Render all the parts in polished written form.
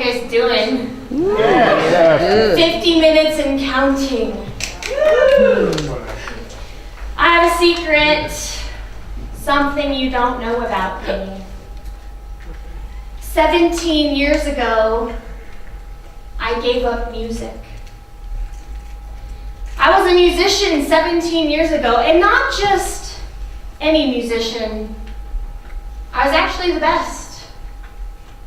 guys doing? Yeah. 50 minutes and counting. I have a secret, something you don't know about me. 17 years ago, I gave up music. I was a musician 17 years ago, and not just any musician. I was actually the best.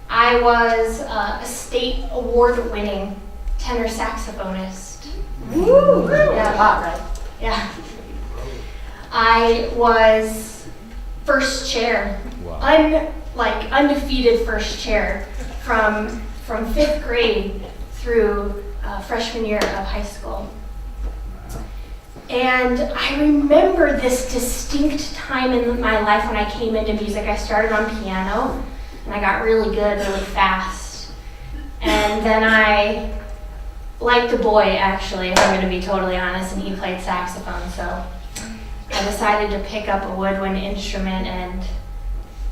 I was a state award-winning tenor saxophonist. Woo! Yeah, hot, right? Yeah. I was first chair, undefeated first chair from 5th grade through freshman year of high school. And I remember this distinct time in my life when I came into music. I started on piano, and I got really good really fast. And then I liked a boy, actually, if I'm going to be totally honest, and he played saxophone. So I decided to pick up a woodwind instrument, and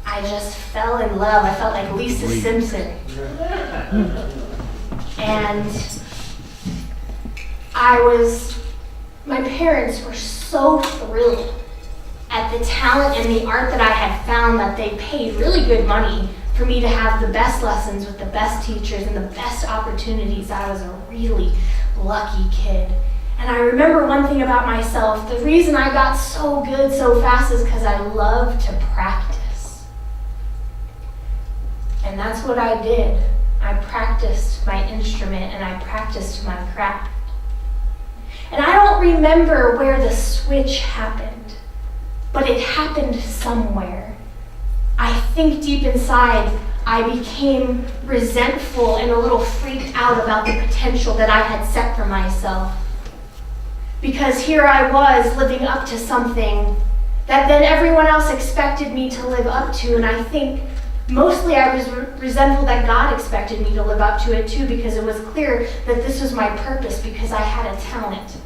I just fell in love. I felt like Lisa Simpson. And my parents were so thrilled at the talent and the art that I had found that they paid really good money for me to have the best lessons with the best teachers and the best opportunities. I was a really lucky kid. And I remember one thing about myself, the reason I got so good so fast is because I love to practice. And that's what I did. I practiced my instrument and I practiced my craft. And I don't remember where the switch happened, but it happened somewhere. I think deep inside, I became resentful and a little freaked out about the potential that I had set for myself. Because here I was living up to something that then everyone else expected me to live up to, and I think mostly I was resentful that God expected me to live up to it too, because it was clear that this was my purpose because I had a talent.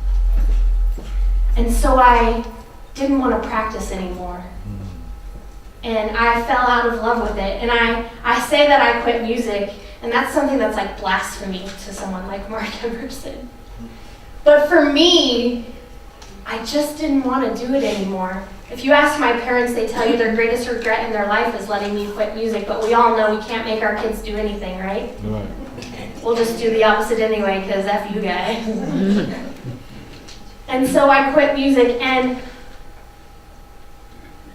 And so I didn't want to practice anymore. And I fell out of love with it. And I say that I quit music, and that's something that's like blasphemy to someone like Mark Emerson. But for me, I just didn't want to do it anymore. If you ask my parents, they tell you their greatest regret in their life is letting me quit music, but we all know we can't make our kids do anything, right? Right. We'll just do the opposite anyway, because F you guys. And so I quit music, and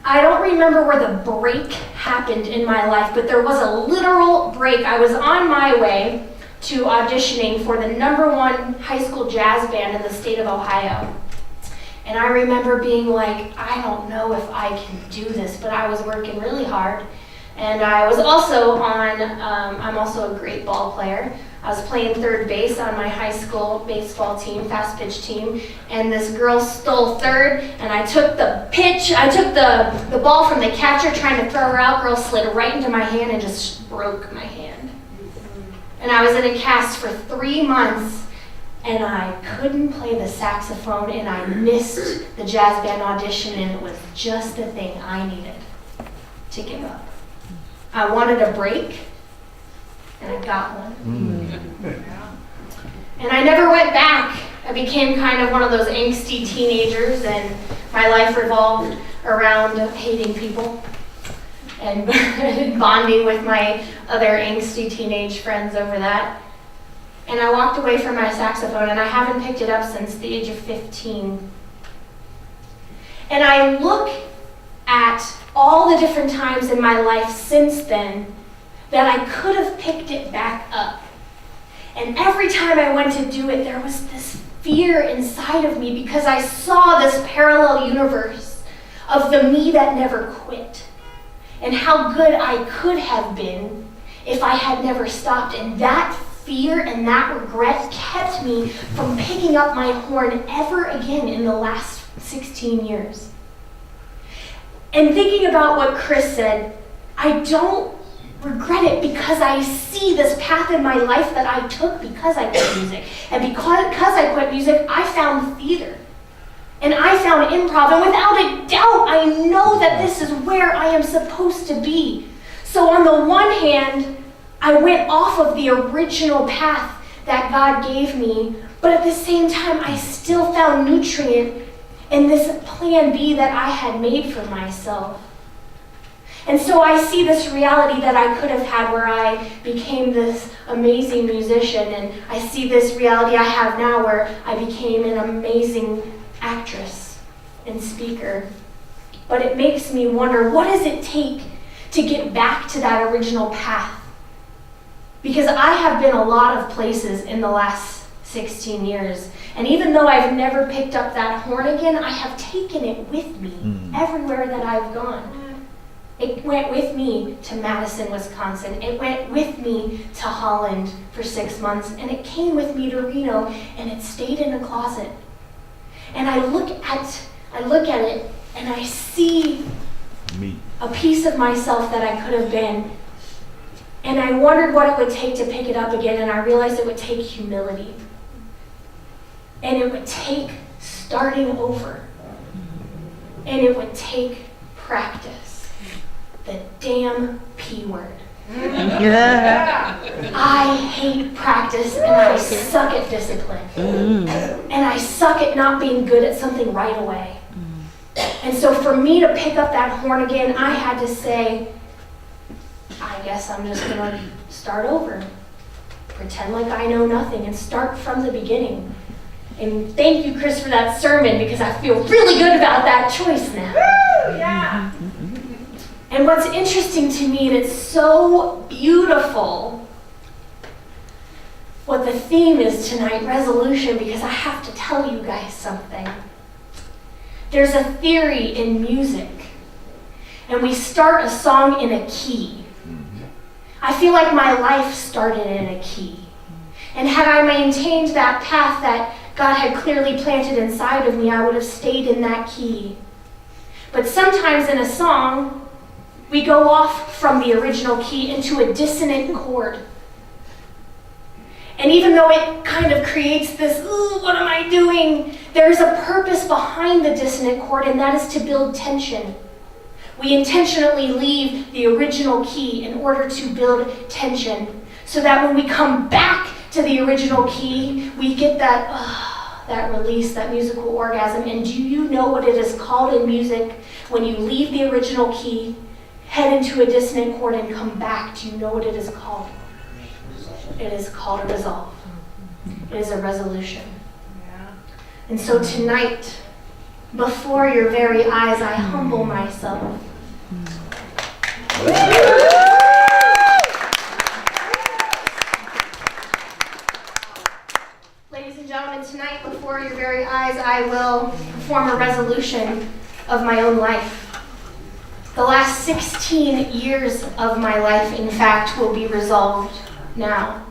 I don't remember where the break happened in my life, but there was a literal break. I was on my way to auditioning for the #1 high school jazz band in the state of Ohio. And I remember being like, I don't know if I can do this, but I was working really hard. And I was also I'm also a great ball player. I was playing third base on my high school baseball team, fast pitch team, and this girl stole third, and I took the ball from the catcher trying to throw her out. Girl slid right into my hand and just broke my hand. And I was in a cast for 3 months, and I couldn't play the saxophone, and I missed the jazz band audition, and it was just the thing I needed to give up. I wanted a break, and I got one. And I never went back. I became kind of one of those angsty teenagers, and my life revolved around hating people and bonding with my other angsty teenage friends over that. And I walked away from my saxophone, and I haven't picked it up since the age of 15. And I look at all the different times in my life since then that I could have picked it back up. And every time I went to do it, there was this fear inside of me because I saw this parallel universe of the me that never quit and how good I could have been if I had never stopped. And that fear and that regret kept me from picking up my horn ever again in the last 16 years. And thinking about what Chris said, I don't regret it because I see this path in my life that I took because I quit music. And because I quit music, I found theater. And I found improv. And without a doubt, I know that this is where I am supposed to be. So on the one hand, I went off of the original path that God gave me, but at the same time, I still found nutrient in this plan B that I had made for myself. And so I see this reality that I could have had where I became this amazing musician, and I see this reality I have now where I became an amazing actress and speaker. But it makes me wonder, what does it take to get back to that original path? Because I have been a lot of places in the last 16 years, and even though I've never picked up that horn again, I have taken it with me everywhere that I've gone. It went with me to Madison, Wisconsin. It went with me to Holland for 6 months, and it came with me to Reno, and it stayed in a closet. And I look at it, and I see a piece of myself that I could have been. And I wondered what it would take to pick it up again, and I realized it would take humility. And it would take starting over. And it would take practice. The damn P word. I hate practice, and I suck at discipline. And I suck at not being good at something right away. And so for me to pick up that horn again, I had to say, I guess I'm just going to start over. Pretend like I know nothing and start from the beginning. And thank you, Chris, for that sermon, because I feel really good about that choice now. Woo! Yeah. And what's interesting to me, and it's so beautiful, what the theme is tonight, resolution, because I have to tell you guys something. There's a theory in music, and we start a song in a key. I feel like my life started in a key. And had I maintained that path that God had clearly planted inside of me, I would have stayed in that key. But sometimes in a song, we go off from the original key into a dissonant chord. And even though it kind of creates this, ooh, what am I doing? There's a purpose behind the dissonant chord, and that is to build tension. We intentionally leave the original key in order to build tension, so that when we come back to the original key, we get that release, that musical orgasm. And do you know what it is called in music when you leave the original key, head into a dissonant chord, and come back? Do you know what it is called? It is called a resolve. It is a resolution. Yeah. And so tonight, before your very eyes, I humble myself. Ladies and gentlemen, tonight, before your very eyes, I will perform a resolution of my own life. The last 16 years of my life, in fact, will be resolved now.